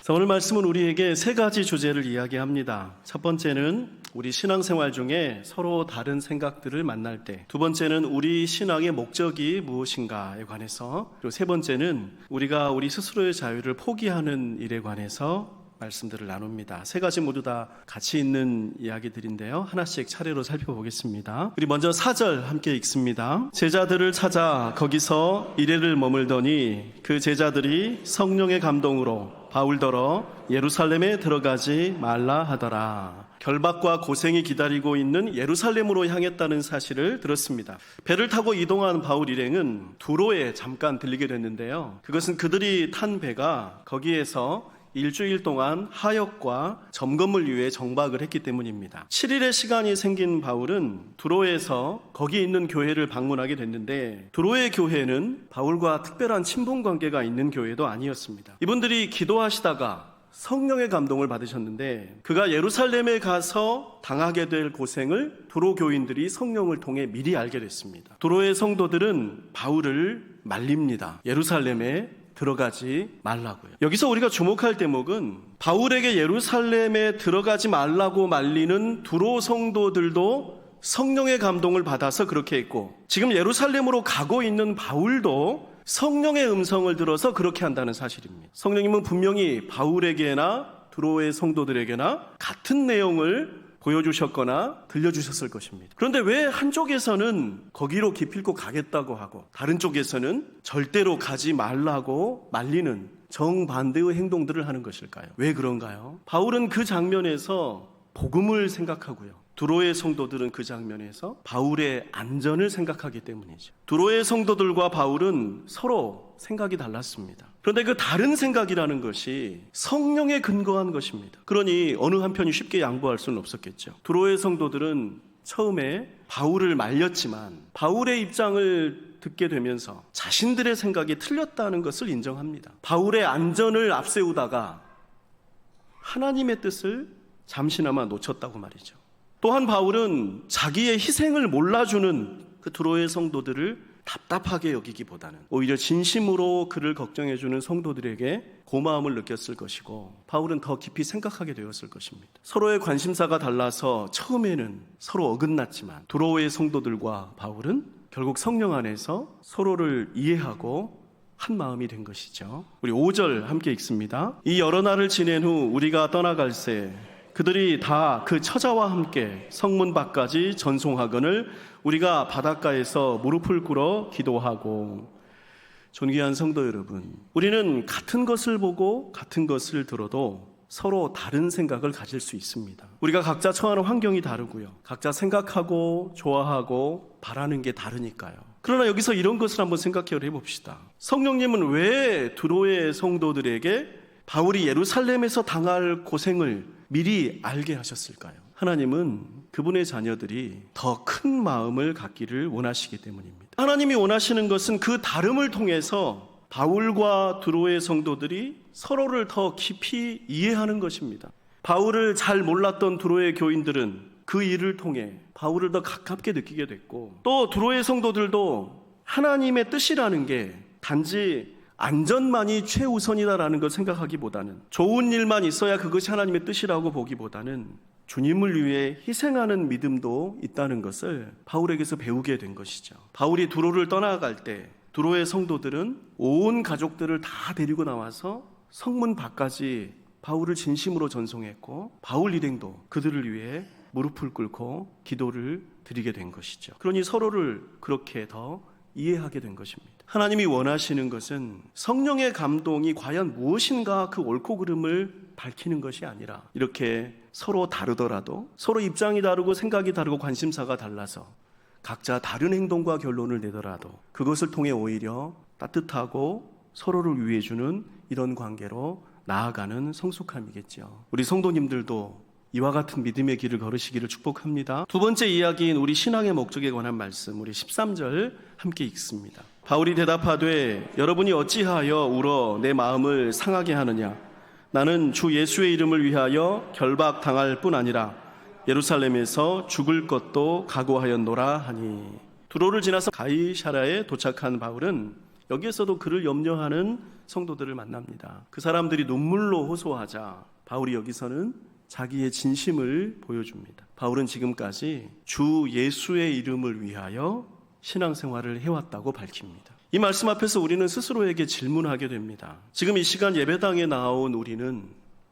자, 오늘 말씀은 우리에게 세 가지 주제를 이야기합니다. 첫 번째는 우리 신앙생활 중에 서로 다른 생각들을 만날 때, 두 번째는 우리 신앙의 목적이 무엇인가에 관해서, 그리고 세 번째는 우리가 우리 스스로의 자유를 포기하는 일에 관해서 말씀들을 나눕니다. 세 가지 모두 다 같이 있는 이야기들인데요, 하나씩 차례로 살펴보겠습니다. 우리 먼저 4절 함께 읽습니다. 제자들을 찾아 거기서 이레를 머물더니 그 제자들이 성령의 감동으로 바울더러 예루살렘에 들어가지 말라 하더라. 결박과 고생이 기다리고 있는 예루살렘으로 향했다는 사실을 들었습니다. 배를 타고 이동한 바울 일행은 두로에 잠깐 들리게 됐는데요, 그것은 그들이 탄 배가 거기에서 일주일 동안 하역과 점검을 위해 정박을 했기 때문입니다. 7일의 시간이 생긴 바울은 두로에서 거기 있는 교회를 방문하게 됐는데, 두로의 교회는 바울과 특별한 친분 관계가 있는 교회도 아니었습니다. 이분들이 기도하시다가 성령의 감동을 받으셨는데, 그가 예루살렘에 가서 당하게 될 고생을 두로 교인들이 성령을 통해 미리 알게 됐습니다. 두로의 성도들은 바울을 말립니다. 예루살렘에 들어가지 말라고요. 여기서 우리가 주목할 대목은 바울에게 예루살렘에 들어가지 말라고 말리는 두로 성도들도 성령의 감동을 받아서 그렇게 했고, 지금 예루살렘으로 가고 있는 바울도 성령의 음성을 들어서 그렇게 한다는 사실입니다. 성령님은 분명히 바울에게나 두로의 성도들에게나 같은 내용을 보여주셨거나 들려주셨을 것입니다. 그런데 왜 한쪽에서는 거기로 기필코 가겠다고 하고 다른 쪽에서는 절대로 가지 말라고 말리는 정반대의 행동들을 하는 것일까요? 왜 그런가요? 바울은 그 장면에서 복음을 생각하고요, 두로의 성도들은 그 장면에서 바울의 안전을 생각하기 때문이죠. 두로의 성도들과 바울은 서로 생각이 달랐습니다. 그런데 그 다른 생각이라는 것이 성령에 근거한 것입니다. 그러니 어느 한편이 쉽게 양보할 수는 없었겠죠. 두로의 성도들은 처음에 바울을 말렸지만 바울의 입장을 듣게 되면서 자신들의 생각이 틀렸다는 것을 인정합니다. 바울의 안전을 앞세우다가 하나님의 뜻을 잠시나마 놓쳤다고 말이죠. 또한 바울은 자기의 희생을 몰라주는 그 두로의 성도들을 답답하게 여기기보다는 오히려 진심으로 그를 걱정해주는 성도들에게 고마움을 느꼈을 것이고, 바울은 더 깊이 생각하게 되었을 것입니다. 서로의 관심사가 달라서 처음에는 서로 어긋났지만 두로의 성도들과 바울은 결국 성령 안에서 서로를 이해하고 한 마음이 된 것이죠. 우리 5절 함께 읽습니다. 이 여러 날을 지낸 후 우리가 떠나갈새 그들이 다 그 처자와 함께 성문 밖까지 전송하거늘 우리가 바닷가에서 무릎을 꿇어 기도하고. 존귀한 성도 여러분, 우리는 같은 것을 보고 같은 것을 들어도 서로 다른 생각을 가질 수 있습니다. 우리가 각자 처하는 환경이 다르고요, 각자 생각하고 좋아하고 바라는 게 다르니까요. 그러나 여기서 이런 것을 한번 생각해 봅시다. 성령님은 왜 두로의 성도들에게 바울이 예루살렘에서 당할 고생을 미리 알게 하셨을까요? 하나님은 그분의 자녀들이 더 큰 마음을 갖기를 원하시기 때문입니다. 하나님이 원하시는 것은 그 다름을 통해서 바울과 두로의 성도들이 서로를 더 깊이 이해하는 것입니다. 바울을 잘 몰랐던 두로의 교인들은 그 일을 통해 바울을 더 가깝게 느끼게 됐고, 또 두로의 성도들도 하나님의 뜻이라는 게 단지 안전만이 최우선이다라는 걸 생각하기보다는, 좋은 일만 있어야 그것이 하나님의 뜻이라고 보기보다는 주님을 위해 희생하는 믿음도 있다는 것을 바울에게서 배우게 된 것이죠. 바울이 두로를 떠나갈 때 두로의 성도들은 온 가족들을 다 데리고 나와서 성문 밖까지 바울을 진심으로 전송했고, 바울 일행도 그들을 위해 무릎을 꿇고 기도를 드리게 된 것이죠. 그러니 서로를 그렇게 더 이해하게 된 것입니다. 하나님이 원하시는 것은 성령의 감동이 과연 무엇인가 그 옳고 그름을 밝히는 것이 아니라, 이렇게 서로 다르더라도 서로 입장이 다르고 생각이 다르고 관심사가 달라서 각자 다른 행동과 결론을 내더라도 그것을 통해 오히려 따뜻하고 서로를 위해주는 이런 관계로 나아가는 성숙함이겠죠. 우리 성도님들도 이와 같은 믿음의 길을 걸으시기를 축복합니다. 두 번째 이야기인 우리 신앙의 목적에 관한 말씀, 우리 13절 함께 읽습니다. 바울이 대답하되 여러분이 어찌하여 울어 내 마음을 상하게 하느냐. 나는 주 예수의 이름을 위하여 결박당할 뿐 아니라 예루살렘에서 죽을 것도 각오하였노라 하니. 두로를 지나서 가이사랴에 도착한 바울은 여기에서도 그를 염려하는 성도들을 만납니다. 그 사람들이 눈물로 호소하자 바울이 여기서는 자기의 진심을 보여줍니다. 바울은 지금까지 주 예수의 이름을 위하여 신앙생활을 해왔다고 밝힙니다. 이 말씀 앞에서 우리는 스스로에게 질문하게 됩니다. 지금 이 시간 예배당에 나온 우리는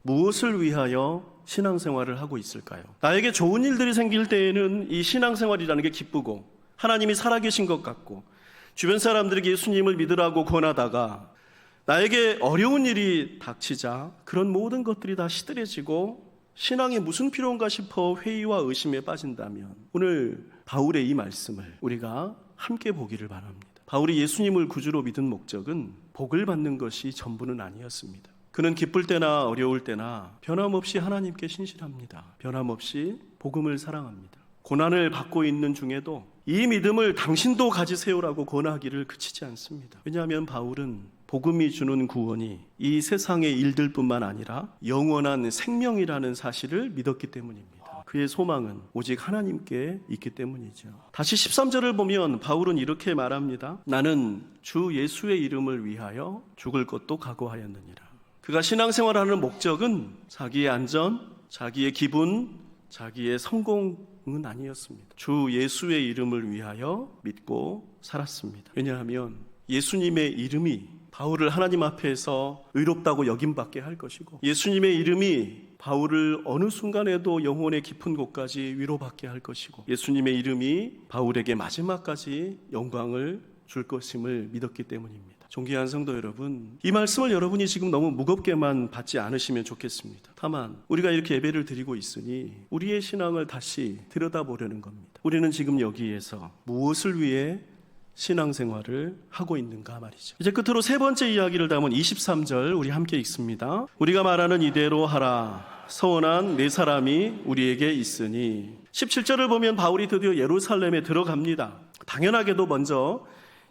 무엇을 위하여 신앙생활을 하고 있을까요? 나에게 좋은 일들이 생길 때에는 이 신앙생활이라는 게 기쁘고 하나님이 살아계신 것 같고 주변 사람들에게 예수님을 믿으라고 권하다가 나에게 어려운 일이 닥치자 그런 모든 것들이 다 시들해지고 신앙이 무슨 필요한가 싶어 회의와 의심에 빠진다면 오늘 바울의 이 말씀을 우리가 함께 보기를 바랍니다. 바울이 예수님을 구주로 믿은 목적은 복을 받는 것이 전부는 아니었습니다. 그는 기쁠 때나 어려울 때나 변함없이 하나님께 신실합니다. 변함없이 복음을 사랑합니다. 고난을 받고 있는 중에도 이 믿음을 당신도 가지세요라고 권하기를 그치지 않습니다. 왜냐하면 바울은 복음이 주는 구원이 이 세상의 일들뿐만 아니라 영원한 생명이라는 사실을 믿었기 때문입니다. 그의 소망은 오직 하나님께 있기 때문이죠. 다시 13절을 보면 바울은 이렇게 말합니다. 나는 주 예수의 이름을 위하여 죽을 것도 각오하였느니라. 그가 신앙생활하는 목적은 자기의 안전, 자기의 기분, 자기의 성공은 아니었습니다. 주 예수의 이름을 위하여 믿고 살았습니다. 왜냐하면 예수님의 이름이 바울을 하나님 앞에서 의롭다고 여김받게 할 것이고 예수님의 이름이 바울을 어느 순간에도 영혼의 깊은 곳까지 위로받게 할 것이고 예수님의 이름이 바울에게 마지막까지 영광을 줄 것임을 믿었기 때문입니다. 존귀한 성도 여러분, 이 말씀을 여러분이 지금 너무 무겁게만 받지 않으시면 좋겠습니다. 다만 우리가 이렇게 예배를 드리고 있으니 우리의 신앙을 다시 들여다보려는 겁니다. 우리는 지금 여기에서 무엇을 위해 신앙생활을 하고 있는가 말이죠. 이제 끝으로 세 번째 이야기를 담은 23절 우리 함께 읽습니다. 우리가 말하는 이대로 하라. 서원한 네 사람이 우리에게 있으니. 17절을 보면 바울이 드디어 예루살렘에 들어갑니다. 당연하게도 먼저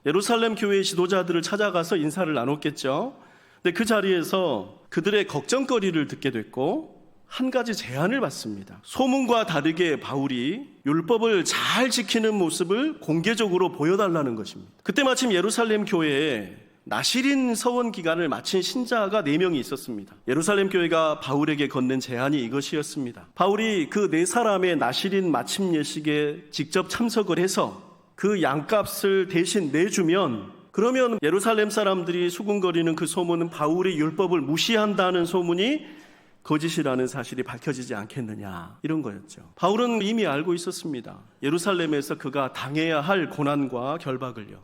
예루살렘 교회의 지도자들을 찾아가서 인사를 나눴겠죠. 근데 그 자리에서 그들의 걱정거리를 듣게 됐고 한 가지 제안을 받습니다. 소문과 다르게 바울이 율법을 잘 지키는 모습을 공개적으로 보여달라는 것입니다. 그때 마침 예루살렘 교회에 나실인 서원 기간을 마친 신자가 4명이 있었습니다. 예루살렘 교회가 바울에게 건넨 제안이 이것이었습니다. 바울이 그 4사람의 나실인 마침 예식에 직접 참석을 해서 그 양값을 대신 내주면 그러면 예루살렘 사람들이 수군거리는 그 소문은 바울의 율법을 무시한다는 소문이 거짓이라는 사실이 밝혀지지 않겠느냐, 이런 거였죠. 바울은 이미 알고 있었습니다. 예루살렘에서 그가 당해야 할 고난과 결박을요.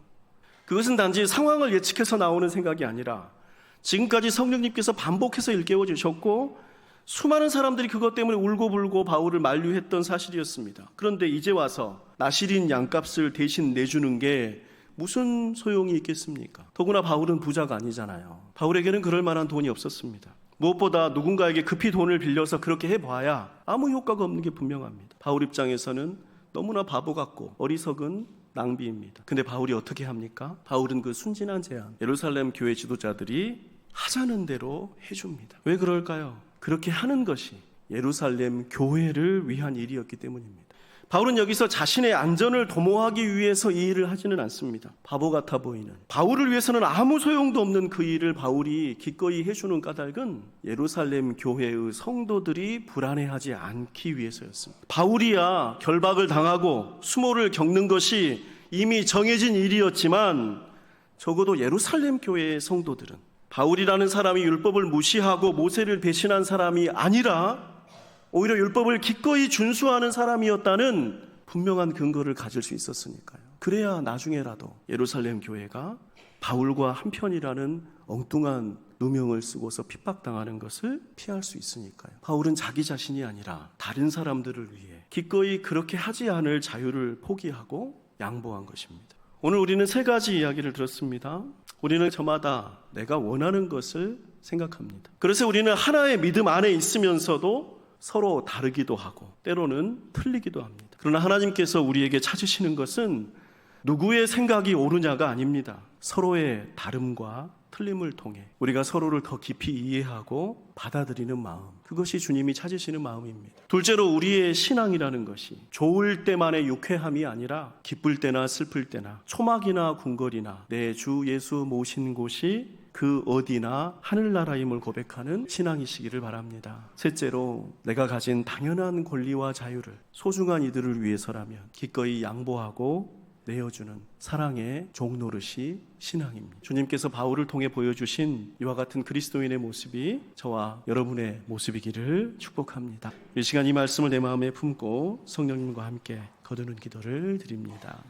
그것은 단지 상황을 예측해서 나오는 생각이 아니라 지금까지 성령님께서 반복해서 일깨워 주셨고 수많은 사람들이 그것 때문에 울고불고 바울을 만류했던 사실이었습니다. 그런데 이제 와서 나실인 양값을 대신 내주는 게 무슨 소용이 있겠습니까? 더구나 바울은 부자가 아니잖아요. 바울에게는 그럴 만한 돈이 없었습니다. 무엇보다 누군가에게 급히 돈을 빌려서 그렇게 해봐야 아무 효과가 없는 게 분명합니다. 바울 입장에서는 너무나 바보 같고 어리석은 낭비입니다. 근데 바울이 어떻게 합니까? 바울은 그 순진한 제안, 예루살렘 교회 지도자들이 하자는 대로 해줍니다. 왜 그럴까요? 그렇게 하는 것이 예루살렘 교회를 위한 일이었기 때문입니다. 바울은 여기서 자신의 안전을 도모하기 위해서 이 일을 하지는 않습니다. 바보 같아 보이는, 바울을 위해서는 아무 소용도 없는 그 일을 바울이 기꺼이 해주는 까닭은 예루살렘 교회의 성도들이 불안해하지 않기 위해서였습니다. 바울이야 결박을 당하고 수모를 겪는 것이 이미 정해진 일이었지만 적어도 예루살렘 교회의 성도들은 바울이라는 사람이 율법을 무시하고 모세를 배신한 사람이 아니라 오히려 율법을 기꺼이 준수하는 사람이었다는 분명한 근거를 가질 수 있었으니까요. 그래야 나중에라도 예루살렘 교회가 바울과 한편이라는 엉뚱한 누명을 쓰고서 핍박당하는 것을 피할 수 있으니까요. 바울은 자기 자신이 아니라 다른 사람들을 위해 기꺼이 그렇게 하지 않을 자유를 포기하고 양보한 것입니다. 오늘 우리는 3가지 이야기를 들었습니다. 우리는 저마다 내가 원하는 것을 생각합니다. 그래서 우리는 하나의 믿음 안에 있으면서도 서로 다르기도 하고 때로는 틀리기도 합니다. 그러나 하나님께서 우리에게 찾으시는 것은 누구의 생각이 옳으냐가 아닙니다. 서로의 다름과 틀림을 통해 우리가 서로를 더 깊이 이해하고 받아들이는 마음, 그것이 주님이 찾으시는 마음입니다. 둘째로 우리의 신앙이라는 것이 좋을 때만의 유쾌함이 아니라 기쁠 때나 슬플 때나 초막이나 궁궐이나 내 주 예수 모신 곳이 그 어디나 하늘나라임을 고백하는 신앙이시기를 바랍니다. 셋째로 내가 가진 당연한 권리와 자유를 소중한 이들을 위해서라면 기꺼이 양보하고 내어주는 사랑의 종노릇이 신앙입니다. 주님께서 바울을 통해 보여주신 이와 같은 그리스도인의 모습이 저와 여러분의 모습이기를 축복합니다. 이 시간 이 말씀을 내 마음에 품고 성령님과 함께 거두는 기도를 드립니다.